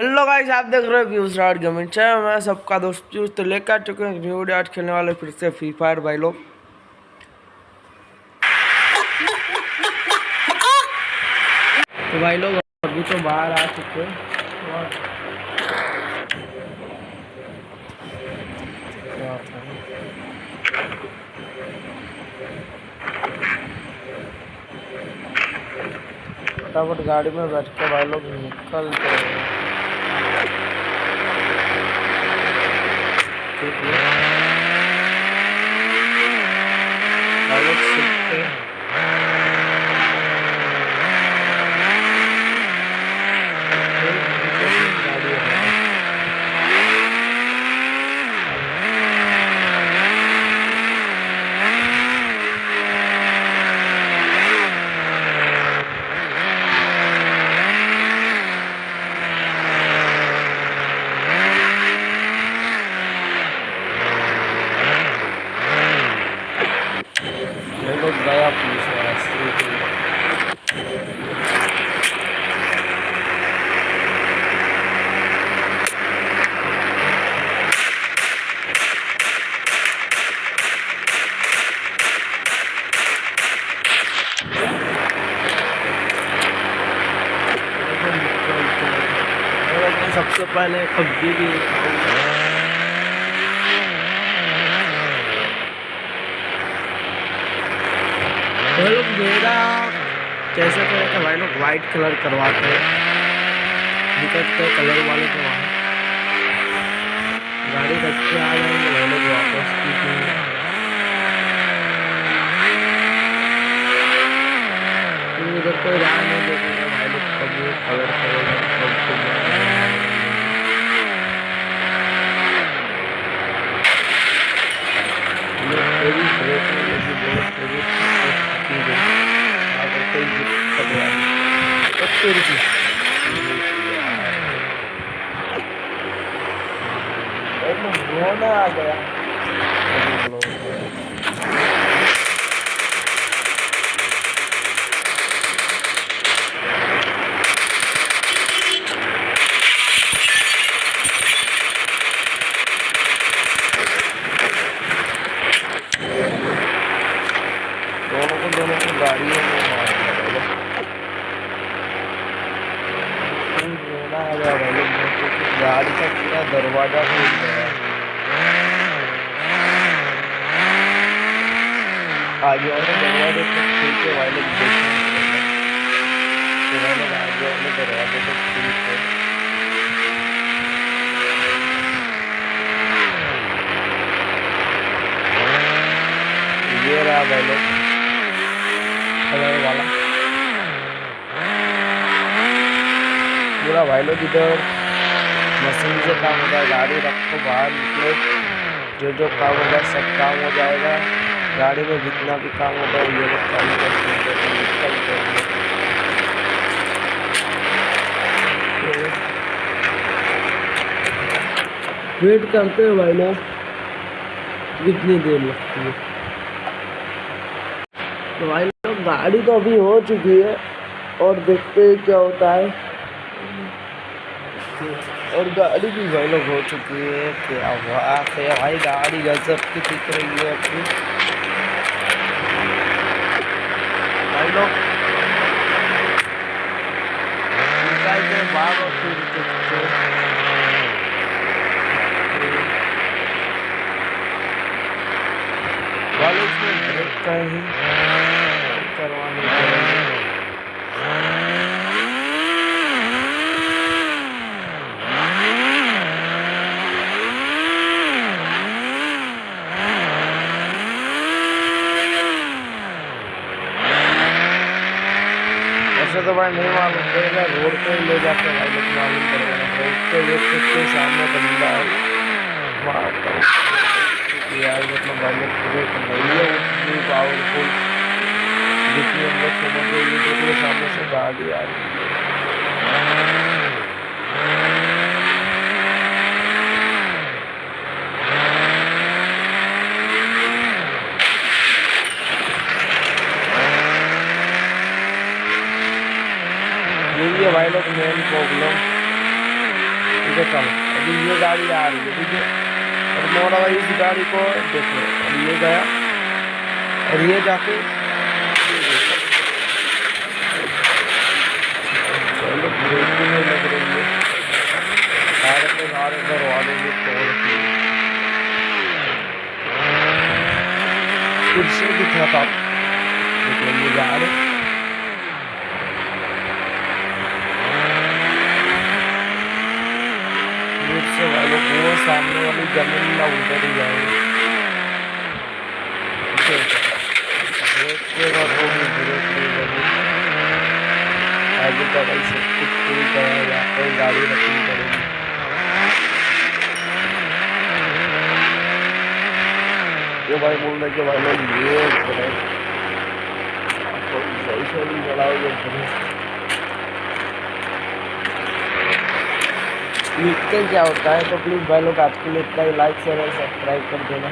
Hello guys, आप देख रहे हो व्यूज राइट गेमिंग चैनल। मैं सबका दोस्त पीयूष तो लेकर आ चुके हैं न्यू वीडियो। आज खेलने वाले फिर से फ्री फायर भाई लोग। तो भाई लोग अभी तो बाहर आ चुके हैं फटाफट गाड़ी में बैठ के भाई लोग निकलते हैं। ठीक है भाई लोग, सीखते हैं। गाड़ी है। भाई लोग गया पुलिस वाला सीट में। सबसे पहले पबजी भी भाई लोग मेरा कैसे करें कि भाई लोग वाइट कलर करवाते हैं, निकलते कलर वाले को वहाँ गाड़ी रख के आ जाएंगे भाई लोग वापस। उधर कोई राह नहीं देखेगा भाई लोग, कब वो कलर करेगा कब तेरी ब्रेक में लगी बहुत तेरी अगर कोई दिक्कत है तो तेरी रोना आ गया। दोनों को गाड़ियों में मार दिया। रोना आ गया भाई लोग, क्योंकि गाड़ी का पूरा दरवाजा खुल गया। आगे वाले दरवाजे को खोल के भाई लोग देखेंगे तो भाई लोग आगे वाले दरवाजे को खोल के ये रहा भाई लोग कलर वाला पूरा भाई लोग। इधर मशीन से काम होता है, गाड़ी रखो बाहर निकलो, जो जो काम होगा सब काम हो जाएगा। गाड़ी में जितना भी काम होगा ये लोग चालू करके निकलते हैं। वेट करते हैं भाई लोग कितनी देर लगती है। तो भाई लोग गाड़ी तो अभी हो चुकी है और देखते हैं क्या होता है। और गाड़ी भी भाई लोग हो चुकी है। क्या बात है भाई, गाड़ी गजब की दिख रही है अपनी भाई लोग। निकालते बाग और फिर देखते वालों में ब्रेक का ही करवाने पड़ेगा। ऐसे तो भाई नहीं मालूम पड़ेगा, रोड पे ले जाकर भाई लोग मालूम पड़ेगा। उसके देखते सामने बंदा मारता हूँ यार, मतलब भाई लोग ब्रेक नहीं है उतनी पावरफुल जितनी हम लोग समझ रहे। ये देखो सामने से गाड़ी आ रही है। यही है भाई लोग मेन प्रॉब्लम। ठीक है चलो, अभी ये गाड़ी आ रही है, ठीक है। और मोरा भाई इस गाड़ी को देखो, और ये गया और ये जाके चलो ब्रेक भी नहीं लग रही है, सारे घर वालों ने तोड़ दी, फिर से दिखा था। देखो ये जा रहे से वालों को सामने वाली जमीन ना उतर ही जाए, ब्रेक के बाद वो भी ब्रेक नहीं लगी, आगे का भाई सब कुछ शुरू करेगा, कोई गाड़ी रखनी पड़ेगी। ये भाई बोल रहे कि भाई लोग ये सही सही चलाओ, ये क्या होता है। तो प्लीज़ भाई लोग आज के लिए इतना ही, लाइक शेयर और सब्सक्राइब कर देना।